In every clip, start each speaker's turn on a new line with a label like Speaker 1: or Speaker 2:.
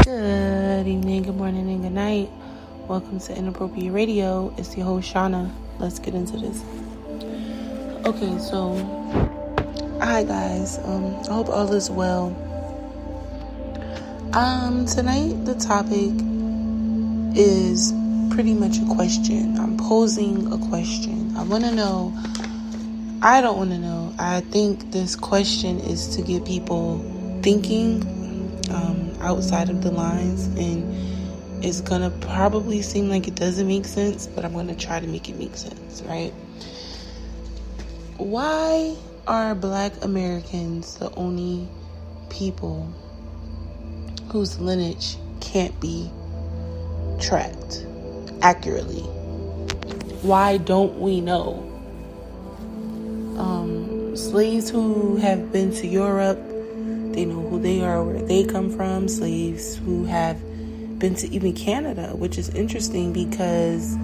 Speaker 1: Good evening, good morning, and good night. Welcome to Inappropriate Radio. It's your host, Shauna. Let's get into this. Okay, so, hi guys. I hope all is well. Tonight the topic is pretty much a question. I'm posing a question. I don't want to know. I think this question is to get people thinking outside of the lines, and it's gonna probably seem like it doesn't make sense, but I'm gonna try to make it make sense, right? Why are Black Americans the only people whose lineage can't be tracked accurately? Why don't we know? Slaves who have been to Europe, they know who they are, where they come from. Slaves who have been to even Canada, which is interesting because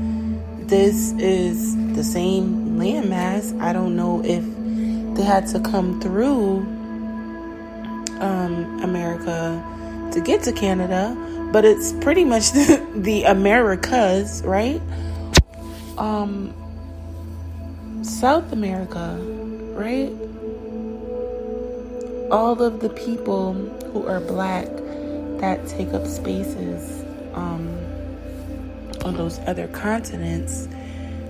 Speaker 1: this is the same landmass. I don't know if they had to come through America to get to Canada, but it's pretty much the Americas, right? South America, right? All of the people who are Black that take up spaces on those other continents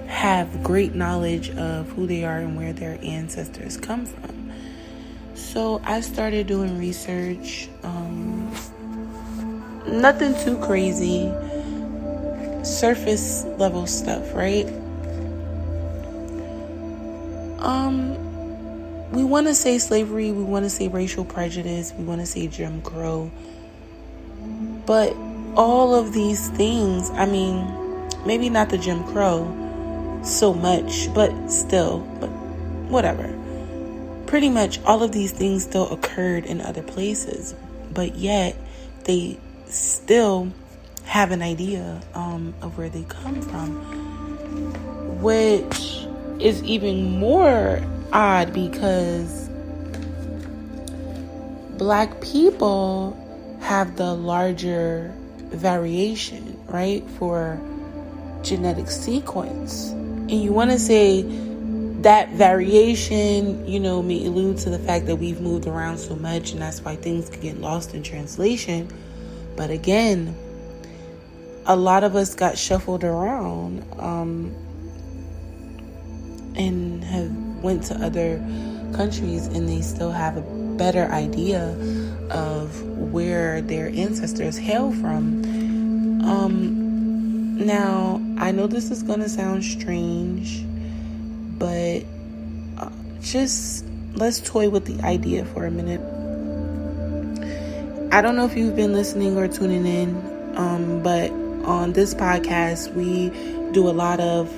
Speaker 1: have great knowledge of who they are and where their ancestors come from. So I started doing research, nothing too crazy, surface level stuff, right? We want to say slavery, we want to say racial prejudice, we want to say Jim Crow, but all of these things, I mean, maybe not the Jim Crow so much, but still, but whatever. Pretty much all of these things still occurred in other places, but yet they still have an idea of where they come from, which is even more odd because Black people have the larger variation, right, for genetic sequence. And you want to say that variation, may allude to the fact that we've moved around so much and that's why things can get lost in translation. But again, a lot of us got shuffled around and have went to other countries, and they still have a better idea of where their ancestors hail from. Now, I know this is going to sound strange, but just let's toy with the idea for a minute. I don't know if you've been listening or tuning in, but on this podcast, we do a lot of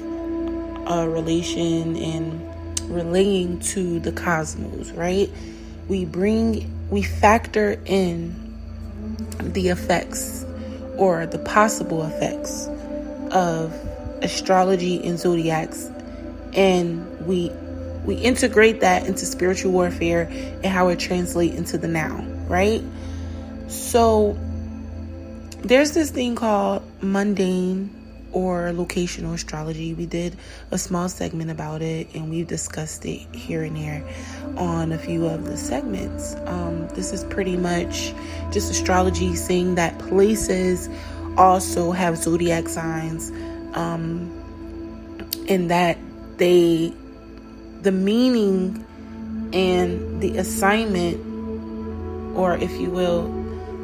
Speaker 1: relation and relating to the cosmos, right? We factor in the effects or the possible effects of astrology and zodiacs, and we integrate that into spiritual warfare and how it translates into the now, right? So there's this thing called mundane or locational astrology. We did a small segment about it, and we've discussed it here and there on a few of the segments. This is pretty much just astrology saying that places also have zodiac signs, and that the meaning and the assignment, or if you will,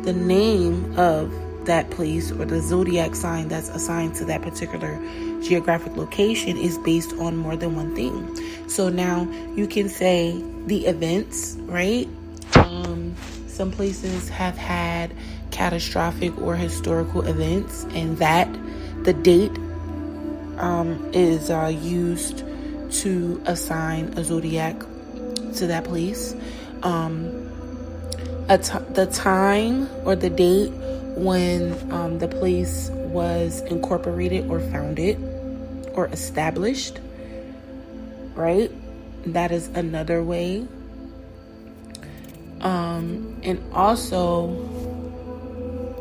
Speaker 1: the name of that place or the zodiac sign that's assigned to that particular geographic location is based on more than one thing. So now you can say the events, right? Some places have had catastrophic or historical events, and that the date is used to assign a zodiac to that place. The time or the date when the place was incorporated or founded or established, right? That is another way. And also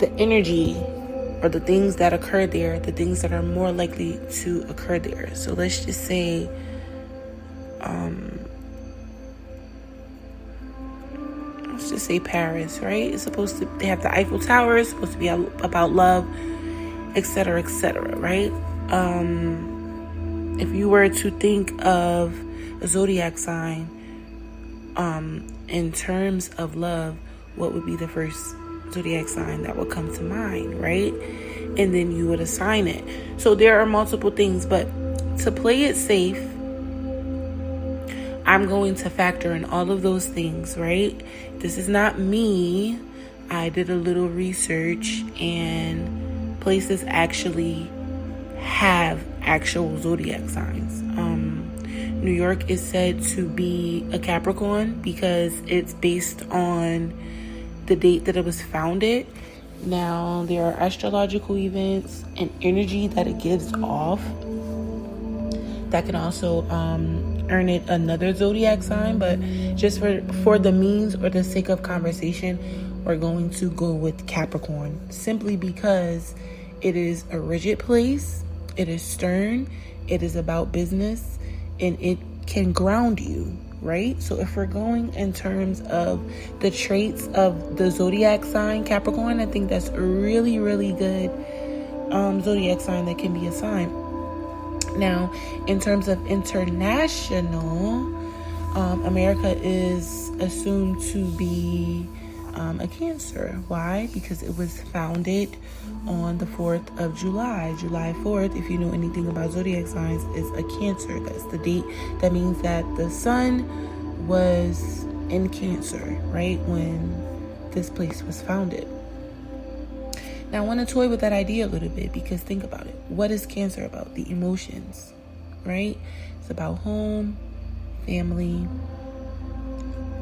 Speaker 1: the energy or the things that occur there, the things that are more likely to occur there. So let's just say, Paris, right? It's supposed to, they have the Eiffel Tower, it's supposed to be about love, etc., etc., right? If you were to think of a zodiac sign, in terms of love, what would be the first zodiac sign that would come to mind, right? And then you would assign it. So there are multiple things, but to play it safe, I'm going to factor in all of those things, right? This is not me. I did a little research, and places actually have actual zodiac signs. New York is said to be a Capricorn because it's based on the date that it was founded. Now, there are astrological events and energy that it gives off that can also earn it another zodiac sign, but just for the means or the sake of conversation, we're going to go with Capricorn, simply because it is a rigid place, it is stern, it is about business, and it can ground you, right? So if we're going in terms of the traits of the zodiac sign Capricorn, I think that's a really, really good zodiac sign that can be assigned. Now, in terms of international, America is assumed to be a Cancer. Why? Because it was founded on the 4th of July. July 4th, if you know anything about zodiac signs, is a Cancer. That's the date. That means that the sun was in Cancer, right, when this place was founded. Now, I want to toy with that idea a little bit, because think about it. What is Cancer about? The emotions, right? It's about home, family,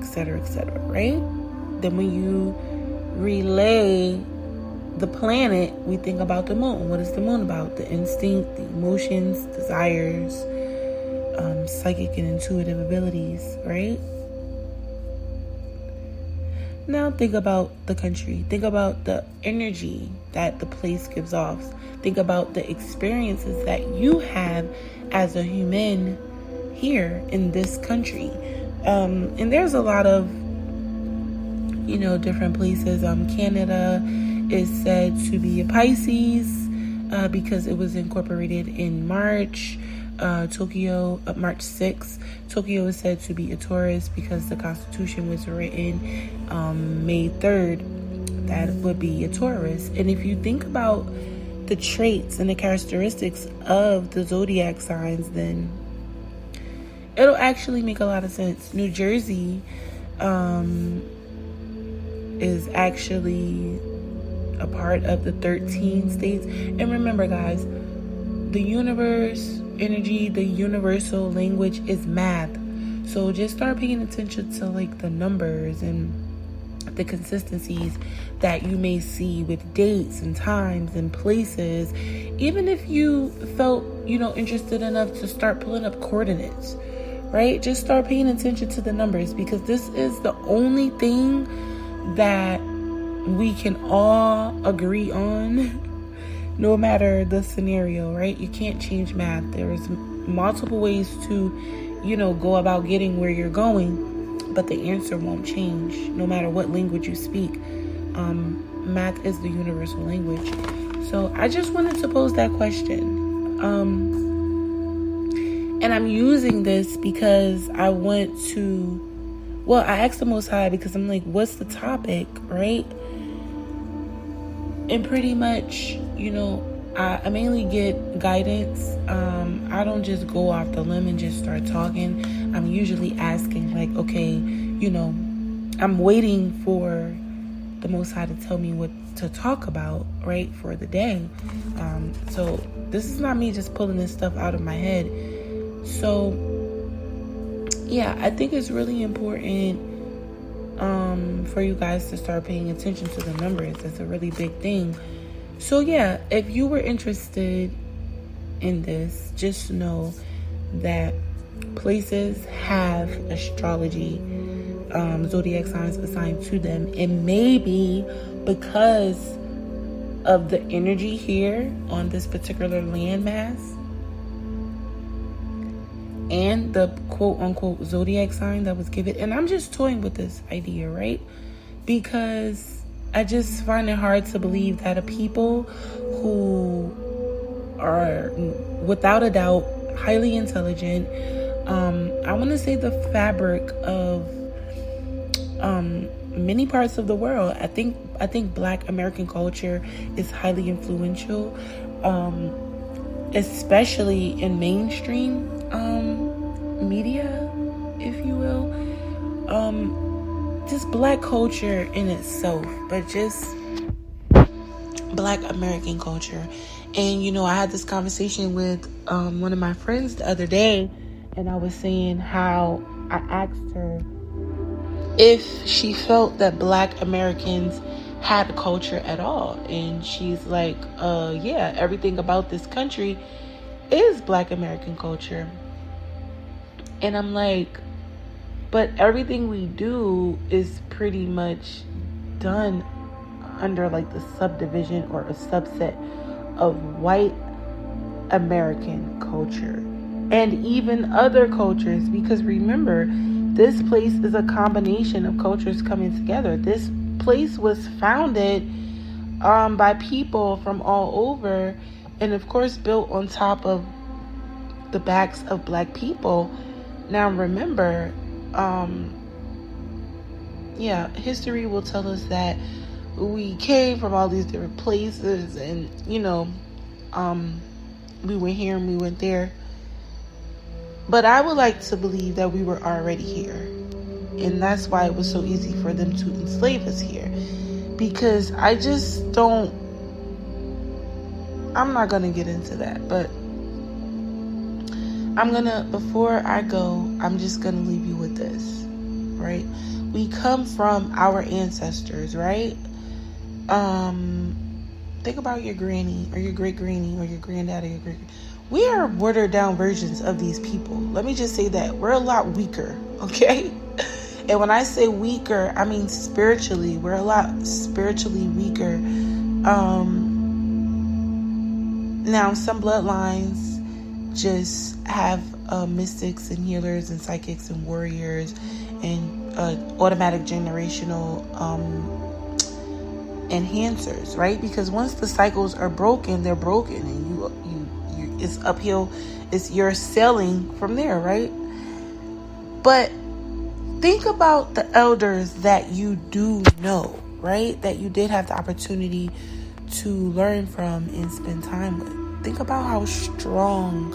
Speaker 1: etc., right? Then when you relay the planet, we think about the moon. What is the moon about? The instinct, the emotions, desires, psychic and intuitive abilities, right? Now think about the country. Think about the energy that the place gives off. Think about the experiences that you have as a human here in this country. And there's a lot of, different places. Canada is said to be a Pisces because it was incorporated in March. Tokyo, March 6th. Tokyo is said to be a Taurus because the Constitution was written May 3rd. That would be a Taurus. And if you think about the traits and the characteristics of the zodiac signs, then it'll actually make a lot of sense. New Jersey is actually a part of the 13 states. And remember, guys, the universe, energy, the universal language is math. So just start paying attention to the numbers and the consistencies that you may see with dates and times and places. Even if you felt, interested enough to start pulling up coordinates, right? Just start paying attention to the numbers, because this is the only thing that we can all agree on, no matter the scenario, right? You can't change math. There's multiple ways to, go about getting where you're going, but the answer won't change no matter what language you speak. Math is the universal language. So I just wanted to pose that question. And I'm using this because I want to, I asked the Most High, because I'm like, what's the topic, right? And pretty much, I mainly get guidance. I don't just go off the limb and just start talking. I'm usually asking, okay, I'm waiting for the Most High to tell me what to talk about, right, for the day. So this is not me just pulling this stuff out of my head. So, yeah, I think it's really important for you guys to start paying attention to the numbers. It's a really big thing. So yeah, if you were interested in this, just know that places have astrology, zodiac signs assigned to them. And maybe because of the energy here on this particular landmass and the quote-unquote zodiac sign that was given. And I'm just toying with this idea, right? Because I just find it hard to believe that a people who are, without a doubt, highly intelligent, I want to say the fabric of many parts of the world. I think Black American culture is highly influential, especially in mainstream media, if you will. Just Black culture in itself, but just Black American culture. And I had this conversation with one of my friends the other day, and I was saying how I asked her if she felt that Black Americans had a culture at all. And she's like, yeah, everything about this country is Black American culture. And I'm like, but everything we do is pretty much done under like the subdivision or a subset of white American culture and even other cultures, because remember, this place is a combination of cultures coming together. This place was founded by people from all over, and of course built on top of the backs of Black people. Now remember, history will tell us that we came from all these different places, and we went here and we went there. But I would like to believe that we were already here, and that's why it was so easy for them to enslave us here. Because I just don't, I'm not gonna get into that, but before I go, I'm just gonna leave you with this, right? We come from our ancestors, right? Think about your granny or your great granny or your granddad or your great. We are watered down versions of these people. Let me just say that we're a lot weaker, okay? And when I say weaker, I mean spiritually. We're a lot spiritually weaker. Now, some bloodlines just have mystics and healers and psychics and warriors and automatic generational enhancers, right? Because once the cycles are broken, they're broken, and you it's uphill. You're sailing from there, right? But think about the elders that you do know, right? That you did have the opportunity to learn from and spend time with. Think about how strong,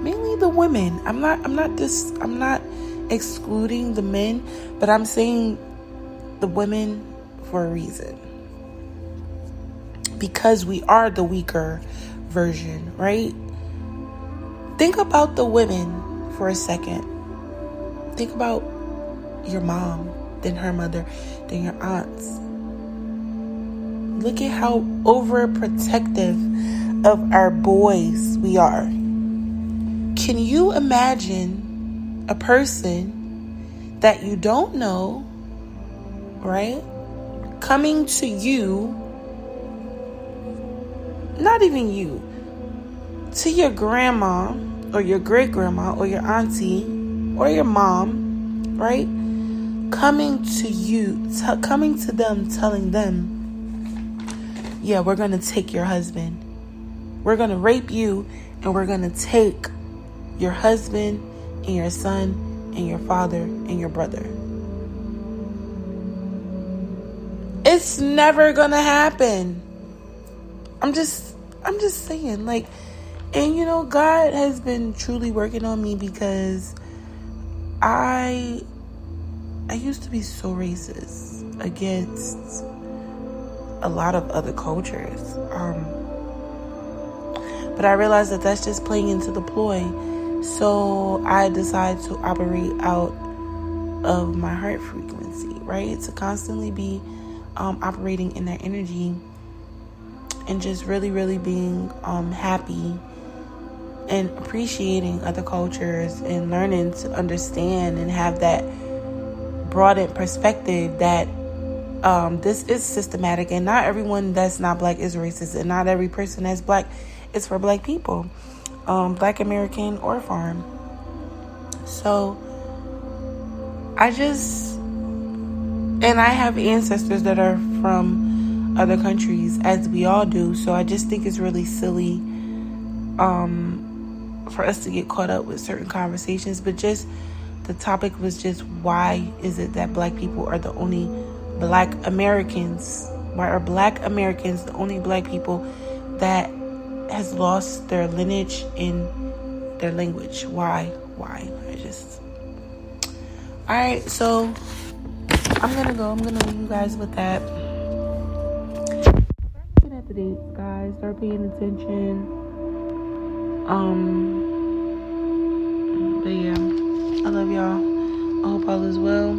Speaker 1: mainly the women. I'm not excluding the men, but I'm saying the women for a reason. Because we are the weaker version, right? Think about the women for a second. Think about your mom, then her mother, then your aunts. Look at how overprotective of our boys we are. Can you imagine a person that you don't know, right, coming to you, not even you, to your grandma or your great grandma or your auntie or your mom, right? Coming to you, coming to them, telling them, yeah, we're going to take your husband. We're going to rape you, and we're going to take your husband and your son and your father and your brother. It's never going to happen. I'm just saying, like, and God has been truly working on me, because I used to be so racist against a lot of other cultures. But I realized that that's just playing into the ploy. So I decided to operate out of my heart frequency, right? To constantly be operating in that energy, and just really, really being happy and appreciating other cultures and learning to understand and have that broadened perspective that This is systematic, and not everyone that's not black is racist, and not every person that's black is for black people, black American or foreign. So I have ancestors that are from other countries, as we all do. So I just think it's really silly for us to get caught up with certain conversations. But just the topic was just, why is it that black people are the only black Americans? Why are black Americans the only black people that has lost their lineage in their language? Why? Alright, so I'm gonna leave you guys with that. Start looking at the dates, guys. Start paying attention. But yeah, I love y'all. I hope all is well.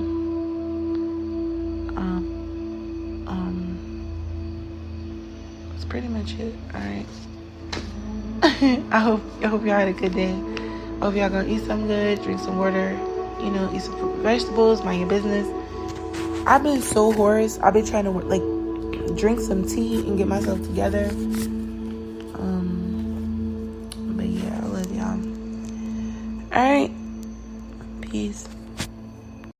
Speaker 1: That's pretty much it. Alright. I hope y'all had a good day. I hope y'all gonna eat something good, drink some water, eat some fruit and vegetables, mind your business. I've been so hoarse. I've been trying to drink some tea and get myself together. But yeah, I love y'all. Alright. Peace.